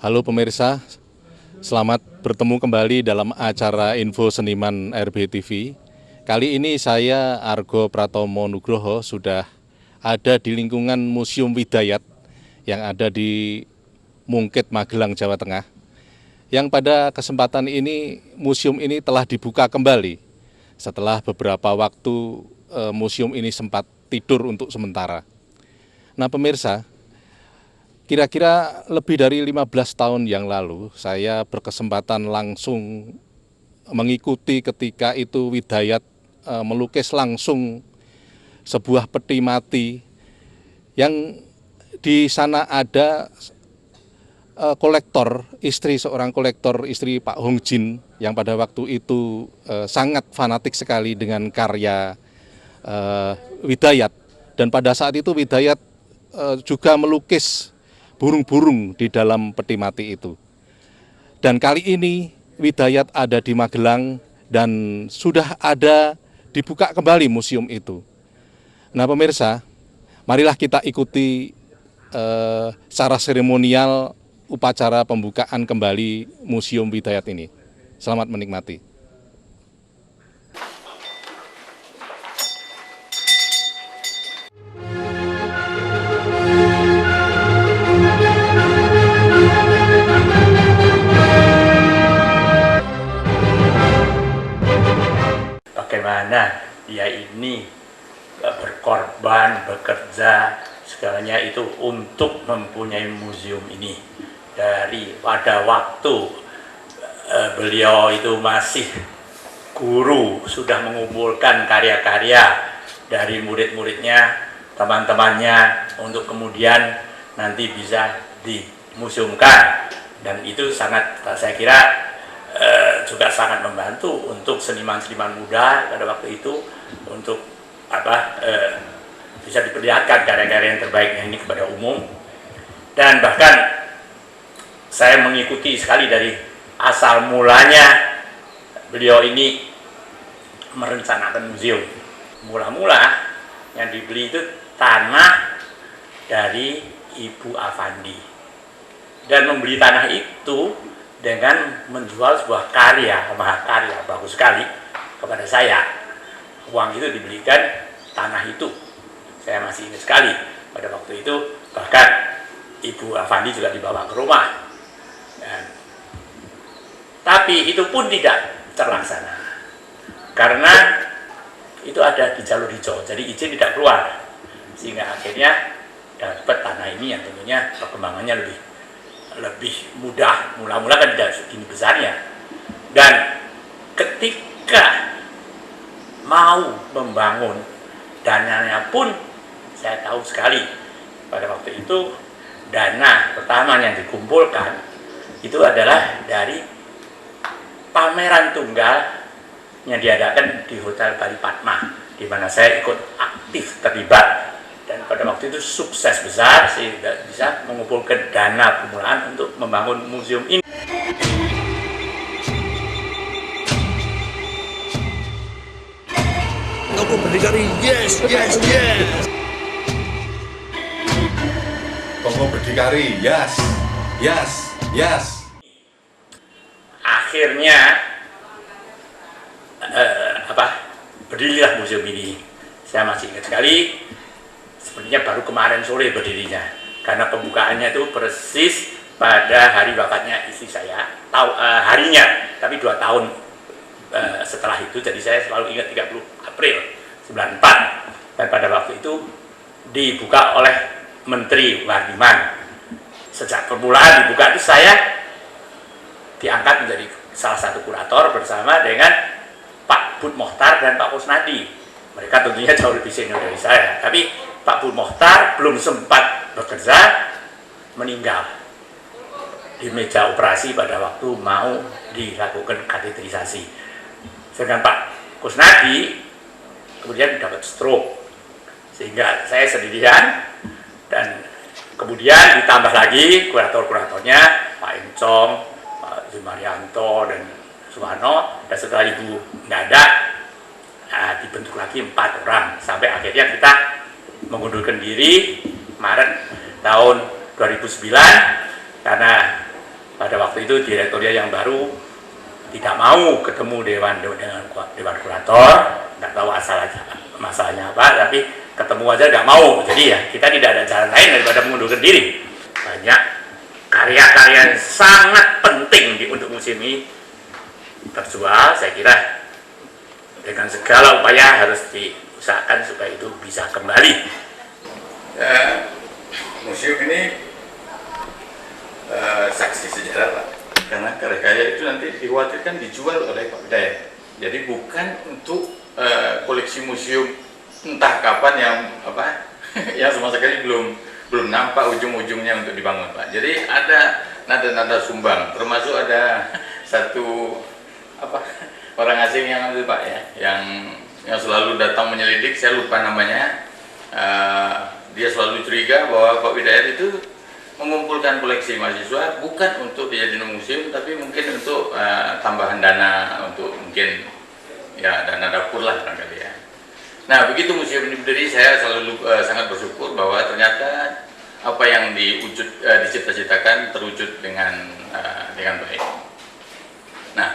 Halo pemirsa, selamat bertemu kembali dalam acara Info Seniman RBTV. Kali ini saya Argo Pratomo Nugroho sudah ada di lingkungan Museum Widayat yang ada di Mungkit, Magelang, Jawa Tengah. Yang pada kesempatan ini museum ini telah dibuka kembali setelah beberapa waktu museum ini sempat tidur untuk sementara. Nah pemirsa, kira-kira lebih dari 15 tahun yang lalu saya berkesempatan langsung mengikuti ketika itu Widayat melukis langsung sebuah peti mati yang di sana ada kolektor, seorang kolektor, istri Pak Hong Jin yang pada waktu itu sangat fanatik sekali dengan karya Widayat. Dan pada saat itu Widayat juga melukis burung-burung di dalam peti mati itu. Dan kali ini Widayat ada di Magelang dan sudah ada dibuka kembali museum itu. Nah pemirsa, marilah kita ikuti secara seremonial upacara pembukaan kembali Museum Widayat ini. Selamat menikmati. Bagaimana dia ini berkorban, bekerja, segalanya itu untuk mempunyai museum ini. Dari pada waktu beliau itu masih guru, sudah mengumpulkan karya-karya dari murid-muridnya, teman-temannya, untuk kemudian nanti bisa dimuseumkan. Dan itu sangat, saya kira, juga sangat membantu untuk seniman-seniman muda pada waktu itu untuk bisa diperlihatkan karya-karya yang terbaiknya ini kepada umum. Dan bahkan saya mengikuti sekali dari asal mulanya beliau ini merencanakan museum. Mula-mula yang dibeli itu tanah dari Ibu Afandi, dan membeli tanah itu dengan menjual sebuah mahakarya bagus sekali kepada saya. Uang itu dibelikan tanah itu. Saya masih ingat sekali pada waktu itu, bahkan Ibu Afandi juga dibawa ke rumah. Tapi itu pun tidak terlaksana karena itu ada di jalur hijau, jadi izin tidak keluar, sehingga akhirnya dapat tanah ini yang tentunya perkembangannya lebih mudah. Mula-mula kan tidak segini besarnya, dan ketika mau membangun, dananya pun saya tahu sekali pada waktu itu dana pertama yang dikumpulkan itu adalah dari pameran tunggal yang diadakan di Hotel Bali Padma, di mana saya ikut aktif terlibat, dan pada waktu itu sukses besar sehingga bisa mengumpulkan dana permulaan untuk membangun museum ini. Aku berdikari, yes, yes, yes. Kongo berdikari, yes, yes, yes. Akhirnya berdirilah museum ini. Saya masih ingat sekali, sebenarnya baru kemarin sore berdirinya, karena pembukaannya itu persis pada hari wafatnya istri saya, harinya, tapi 2 tahun setelah itu. Jadi saya selalu ingat 30 April 94, dan pada waktu itu dibuka oleh Menteri Wardiman. Sejak permulaan dibuka itu saya diangkat menjadi salah satu kurator bersama dengan Pak Bud Mohtar dan Pak Kusnadi. Mereka tentunya jauh lebih senior dari saya, tapi Pak Bud Mohtar belum sempat bekerja, meninggal di meja operasi pada waktu mau dilakukan kateterisasi. Sedangkan Pak Kusnadi kemudian dapat stroke, sehingga saya sendirian, dan kemudian ditambah lagi kurator-kuratornya Pak Encong, Pak Zumarianto, dan Suwarno. Dan setelah Ibu nggak ada, dibentuk lagi 4 orang, sampai akhirnya kita mengundurkan diri Maret tahun 2009 karena pada waktu itu direkturnya yang baru tidak mau ketemu dewan kurator, nggak tahu masalahnya apa, tapi ketemu aja nggak mau. Jadi ya kita tidak ada jalan lain daripada mengundurkan diri. Banyak karya-karya yang sangat penting untuk museum ini terjual. Saya kira dengan segala upaya harus diusahakan supaya itu bisa kembali. Museum ini saksi sejarah, Pak. Karena karya-karya itu nanti dikhawatirkan dijual oleh Pak Bidayat. Jadi bukan untuk koleksi museum entah kapan yang yang sama sekali belum nampak ujung-ujungnya untuk dibangun, Pak. Jadi ada nada-nada sumbang, termasuk ada satu orang asing yang itu, Pak, ya, yang selalu datang menyelidik. Saya lupa namanya. Dia selalu curiga bahwa Pak Bidayat itu mengumpulkan koleksi mahasiswa bukan untuk dijadikan museum, tapi mungkin untuk tambahan dana, untuk mungkin ya dana dapur lah barangkali ya. Nah, begitu museum ini berdiri, saya selalu sangat bersyukur bahwa ternyata apa yang dicita-citakan terwujud dengan baik. Nah,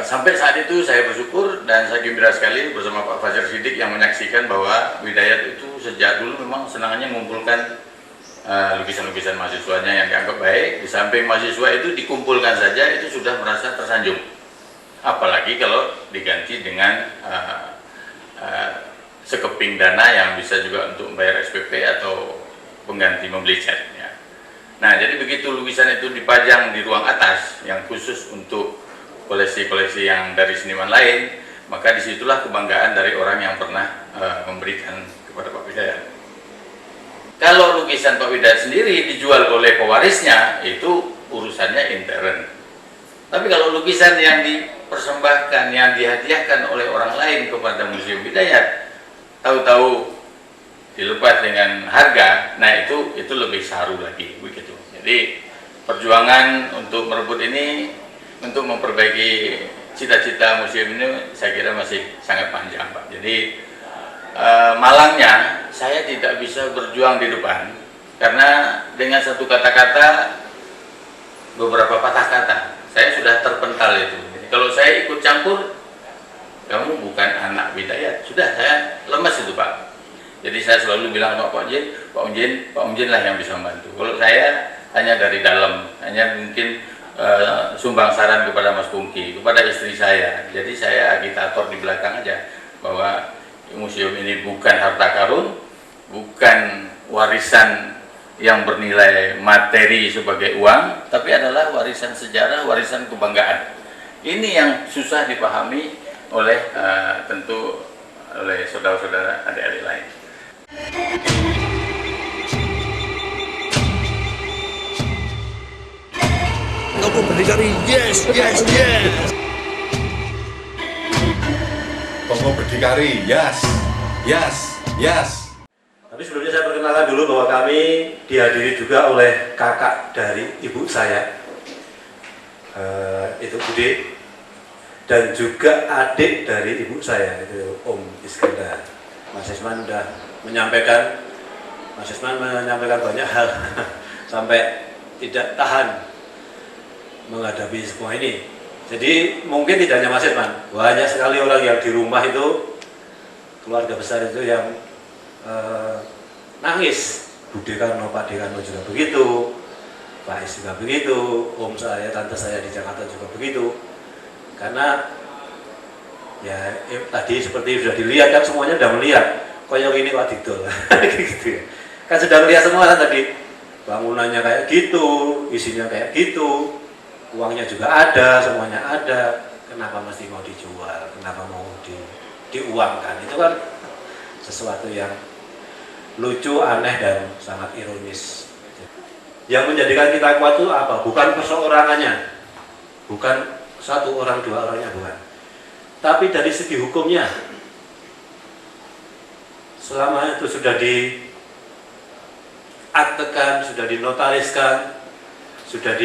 sampai saat itu saya bersyukur dan saya gembira sekali bersama Pak Fajar Siddiq yang menyaksikan bahwa Bidayat itu sejak dulu memang senangannya mengumpulkan lukisan-lukisan mahasiswanya yang dianggap baik. Di samping mahasiswa itu dikumpulkan saja itu sudah merasa tersanjung. Apalagi kalau diganti dengan sekeping dana yang bisa juga untuk membayar SPP atau pengganti membeli cat. Ya. Nah, jadi begitu lukisan itu dipajang di ruang atas yang khusus untuk koleksi-koleksi yang dari seniman lain, maka disitulah kebanggaan dari orang yang pernah memberikan kepada Pak Bidayat. Kalau lukisan Pak Bidayat sendiri dijual oleh pewarisnya, itu urusannya intern. Tapi kalau lukisan yang dipersembahkan, yang dihadiahkan oleh orang lain kepada Museum Bidayat, tahu-tahu dilepas dengan harga, nah itu lebih saru lagi begitu. Jadi perjuangan untuk merebut ini, untuk memperbaiki cita-cita museum ini, saya kira masih sangat panjang, Pak. Jadi malangnya saya tidak bisa berjuang di depan karena dengan satu kata-kata, beberapa patah kata, saya sudah terpental itu. Jadi, kalau saya ikut campur, kamu bukan anak Bidayat, sudah saya lemas itu, Pak. Jadi saya selalu bilang sama Pak Unjin lah yang bisa membantu. Kalau saya hanya dari dalam, hanya mungkin sumbang saran kepada Mas Pungki, kepada istri saya. Jadi saya agitator di belakang aja bahwa museum ini bukan harta karun, bukan warisan yang bernilai materi sebagai uang, tapi adalah warisan sejarah, warisan kebanggaan. Ini yang susah dipahami oleh tentu oleh saudara-saudara adik-adik lain. Kamu berdikari, yes, yes, yes. Bongo berdikari, yes, yes, yes. Tapi sebelumnya saya perkenalkan dulu bahwa kami dihadiri juga oleh kakak dari ibu saya, itu Budi, dan juga adik dari ibu saya, itu Om Iskandar. Mas Isman sudah menyampaikan banyak hal sampai tidak tahan menghadapi semua ini. Jadi mungkin tidak hanya Mas Isman, banyak sekali orang yang di rumah itu, keluarga besar itu yang nangis. Budi Karno, Pak Dekarno juga begitu, Pak Is juga begitu, Om saya, tante saya di Jakarta juga begitu. Karena ya tadi seperti sudah dilihat kan, semuanya sudah melihat koyok ini Pak Didol gitu ya. Kan sudah melihat semua kan tadi, bangunannya kayak gitu, isinya kayak gitu, uangnya juga ada, semuanya ada. Kenapa mesti mau dijual, kenapa mau diuangkan? Itu kan sesuatu yang lucu, aneh, dan sangat ironis. Yang menjadikan kita kuat itu apa? Bukan perseorangannya, bukan satu orang, dua orangnya, bukan. Tapi dari segi hukumnya, selama itu sudah diaktekan, sudah dinotariskan, sudah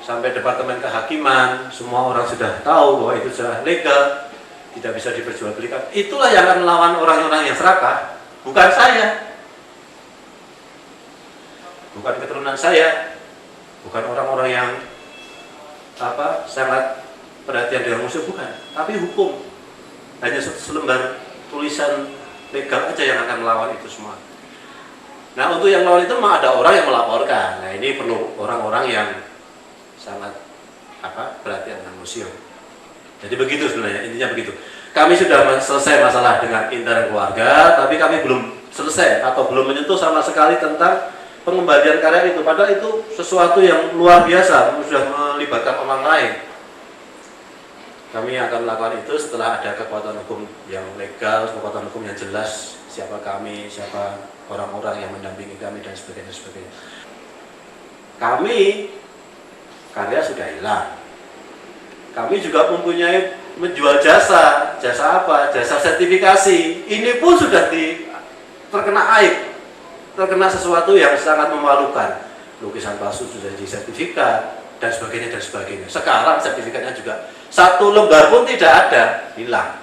sampai departemen kehakiman, semua orang sudah tahu bahwa itu sudah legal, tidak bisa diperjualbelikan. Itulah yang akan melawan orang-orang yang serakah, bukan saya. Bukan keturunan saya, bukan orang-orang yang sangat perhatian dengan museum, bukan, tapi hukum. Hanya selembar tulisan legal aja yang akan melawan itu semua. Nah, untuk yang melawan itu memang ada orang yang melaporkan. Nah, ini perlu orang-orang yang sangat perhatian dengan museum. Jadi begitu sebenarnya, intinya begitu. Kami sudah selesai masalah dengan intern keluarga, tapi kami belum selesai atau belum menyentuh sama sekali tentang pengembalian karya itu. Padahal itu sesuatu yang luar biasa, sudah melibatkan orang lain. Kami akan melakukan itu setelah ada kekuatan hukum yang legal, kekuatan hukum yang jelas, siapa kami, siapa orang-orang yang mendampingi kami, dan sebagainya, sebagainya. Kami, karya sudah hilang. Kami juga mempunyai menjual jasa. Jasa apa? Jasa sertifikasi. Ini pun sudah terkena aib, terkena sesuatu yang sangat memalukan. Lukisan palsu sudah jadi sertifikat, dan sebagainya, dan sebagainya. Sekarang sertifikatnya juga satu lembar pun tidak ada, hilang.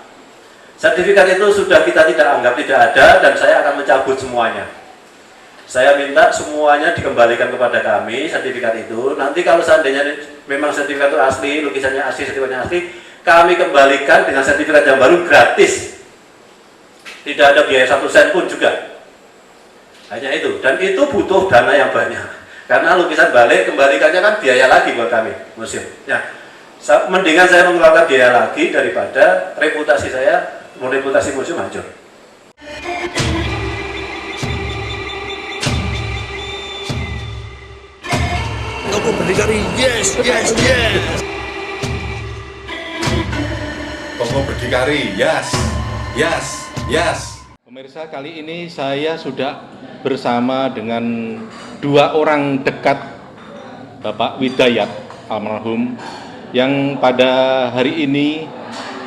Sertifikat itu sudah kita tidak anggap tidak ada, dan saya akan mencabut semuanya. Saya minta semuanya dikembalikan kepada kami, sertifikat itu. Nanti kalau seandainya memang sertifikat itu asli, lukisannya asli, sertifikatnya asli, kami kembalikan dengan sertifikat yang baru gratis. Tidak ada biaya 1 sen pun juga. Hanya itu, dan itu butuh dana yang banyak. Karena lukisan balik, kembalikannya kan biaya lagi buat kami, museum. Ya, mendingan saya mengeluarkan biaya lagi daripada reputasi saya, reputasi museum hancur. Aku berdikari, yes, yes, yes. Toko berdikari, yes, yes, yes. Pemirsa, kali ini saya sudah bersama dengan 2 orang dekat Bapak Widayat almarhum, yang pada hari ini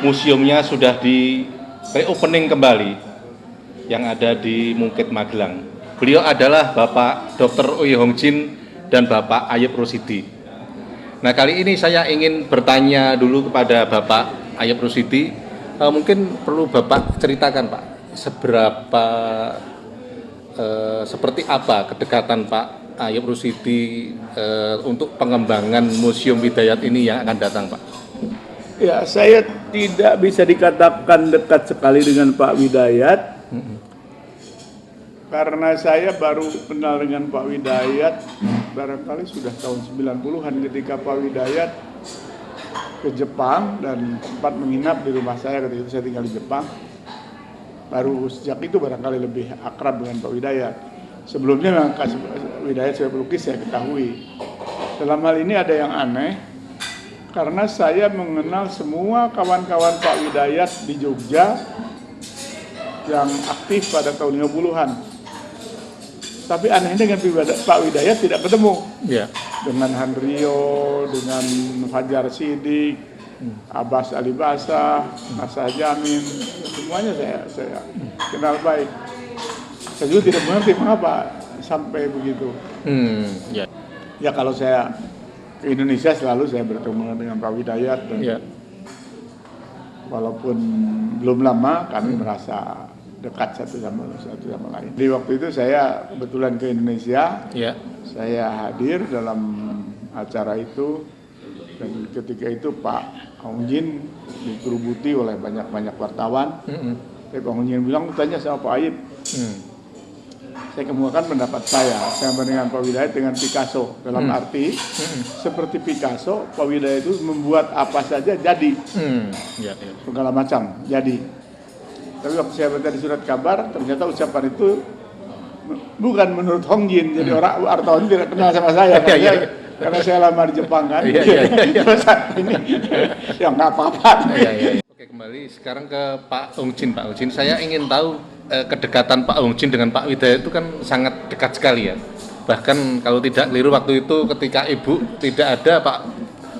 museumnya sudah di reopening kembali yang ada di Mungkit Magelang. Beliau adalah Bapak Dr. Oe Hong Jin dan Bapak Ayub Rusidi. Nah, kali ini saya ingin bertanya dulu kepada Bapak Ayub Rusidi. Mungkin perlu Bapak ceritakan, Pak, seperti apa kedekatan Pak Ayub Rusidi untuk pengembangan Museum Widayat ini yang akan datang, Pak? Ya, saya tidak bisa dikatakan dekat sekali dengan Pak Widayat, karena saya baru kenal dengan Pak Widayat barangkali sudah tahun 90-an ketika Pak Widayat ke Jepang dan sempat menginap di rumah saya ketika itu saya tinggal di Jepang. Baru sejak itu barangkali lebih akrab dengan Pak Widayat. Sebelumnya memang Widayat sebagai pelukis saya ketahui. Dalam hal ini ada yang aneh, karena saya mengenal semua kawan-kawan Pak Widayat di Jogja yang aktif pada tahun 50-an. Tapi anehnya dengan Pak Widayat tidak ketemu. Ya. Dengan Hanrio, dengan Fajar Sidik, Abbas Ali Basah, Nasah Jamin, semuanya saya kenal baik. Saya juga tidak mengerti mengapa sampai begitu. Ya, kalau saya ke Indonesia selalu saya bertemu dengan Pak Widayat, dan walaupun belum lama kami merasa dekat satu sama lain. Di waktu itu saya kebetulan ke Indonesia, saya hadir dalam acara itu, dan ketika itu Pak Hong Jin dikerubuti oleh banyak wartawan. Tapi Pak Hong Jin bilang, tanya sama Pak Ayub. Saya kemukakan pendapat saya dengan Pak Widayat dengan Picasso, dalam arti seperti Picasso, Pak Widayat itu membuat apa saja jadi, segala macam jadi. Tapi waktu saya baca di surat kabar, ternyata ucapan itu bukan menurut Hong Jin. Jadi orang wartawan tidak kenal sama saya, karena saya lama di Jepang kan. Ini ya nggak apa-apa. Oke, kembali sekarang ke Pak Hong Jin. Pak Hong Jin, saya ingin tahu kedekatan Pak Hong Jin dengan Pak Widayat itu kan sangat dekat sekali ya. Bahkan kalau tidak keliru waktu itu ketika Ibu tidak ada,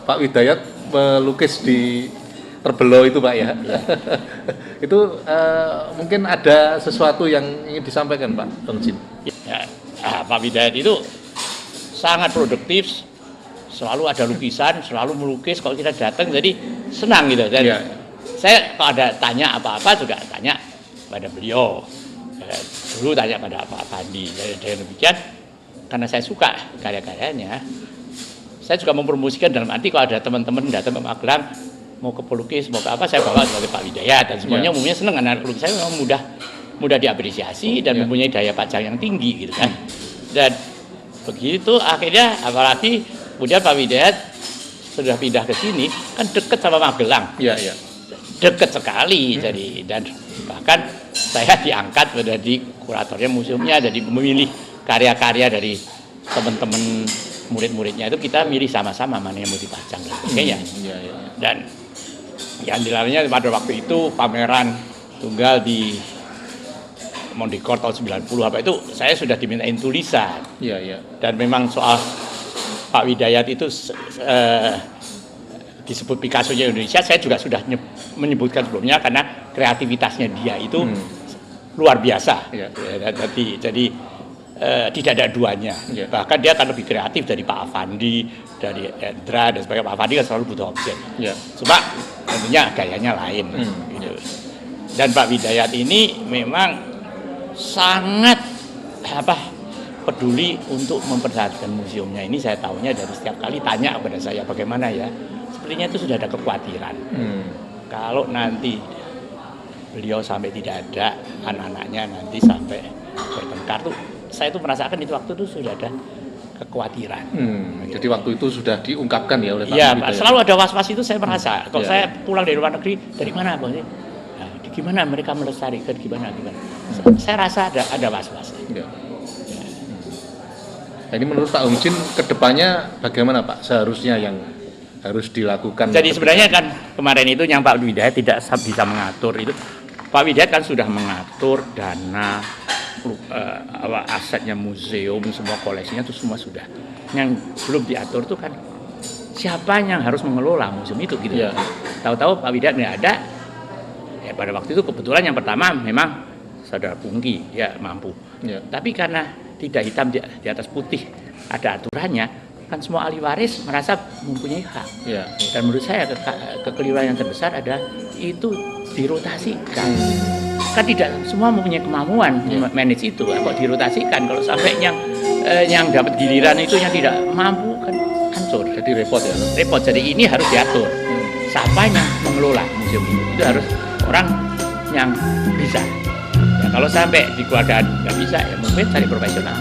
Pak Widayat melukis di Terbelo itu, Pak, ya. Itu mungkin ada sesuatu yang ingin disampaikan, Pak Hong Jin. Ya, Pak Widayat itu sangat produktif, selalu ada lukisan, selalu melukis. Kalau kita datang jadi senang gitu. Dan saya kalau ada tanya apa-apa juga tanya pada beliau. Dulu tanya pada Pak Pandi. Dengan demikian, karena saya suka karya-karyanya, saya juga mempromosikan dalam arti kalau ada teman-teman datang ke Magelang mau ke pelukis, mau ke apa, saya bawa sebagai Pak Widayat dan semuanya umumnya senang karena pelukis saya memang mudah diapresiasi dan mempunyai daya pajang yang tinggi gitu kan. Dan begitu akhirnya apalagi kemudian Pak Widayat sudah pindah ke sini kan dekat sama Magelang. Iya, iya. Dekat sekali jadi dan bahkan saya diangkat menjadi kuratornya museumnya, jadi memilih karya-karya dari teman-teman murid-muridnya itu kita milih sama-sama mana yang mau dipajang dan sebagainya. Iya, iya. Dan yang dilarangnya pada waktu itu pameran tunggal di Mondekor tahun 90 apa itu saya sudah dimintain tulisan. Iya, iya. Dan memang soal Pak Widayat itu disebut Picasso-nya Indonesia, saya juga sudah menyebutkan sebelumnya karena kreativitasnya dia itu luar biasa. Iya. Jadi tidak ada duanya. Iya. Bahkan dia akan lebih kreatif dari Pak Afandi, dari Endra dan sebagainya. Pak Afandi kan selalu butuh objek. Iya. Cuma tentunya gayanya lain. Gitu. Dan Pak Widayat ini memang sangat peduli untuk memperhatikan museumnya ini. Saya tahunya dari setiap kali tanya kepada saya bagaimana ya. Sepertinya itu sudah ada kekhawatiran. Kalau nanti beliau sampai tidak ada, anak-anaknya nanti sampai bertengkar tuh, saya tuh merasakan itu waktu itu sudah ada kekhawatiran. Jadi waktu itu sudah diungkapkan ya oleh Pak Iya, Widayat. selalu ada was-was itu saya merasa. Kalau Iya. saya pulang dari luar negeri, dari mana Bang? Nah, gimana mereka melestarikan gimana? Saya rasa ada was-was. Ya. Nah, ini menurut Pak Humjin kedepannya bagaimana Pak seharusnya yang harus dilakukan? Jadi sebenarnya kan kemarin itu yang Pak Widayat tidak bisa mengatur itu. Pak Widayat kan sudah mengatur dana, asetnya museum, semua koleksinya itu semua sudah. Yang belum diatur itu kan siapa yang harus mengelola museum itu gitu. Ya. Tahu-tahu Pak Widayat nggak ada. Ya pada waktu itu kebetulan yang pertama memang Saudara Pungki ya mampu. Ya. Tapi karena tidak hitam di atas putih ada aturannya, kan semua ahli waris merasa mempunyai hak. Ya. Dan menurut saya kekeliruan yang terbesar ada itu dirotasikan. Kan tidak semua mempunyai kemampuan manage itu. Kok dirotasikan? Kalau sampai yang dapat giliran itu yang tidak mampu kan hancur. Jadi repot ya. Repot. Jadi ini harus diatur. Siapa yang mengelola museum itu harus orang yang bisa. Ya, kalau sampai di keluarga nggak bisa ya mungkin cari profesional.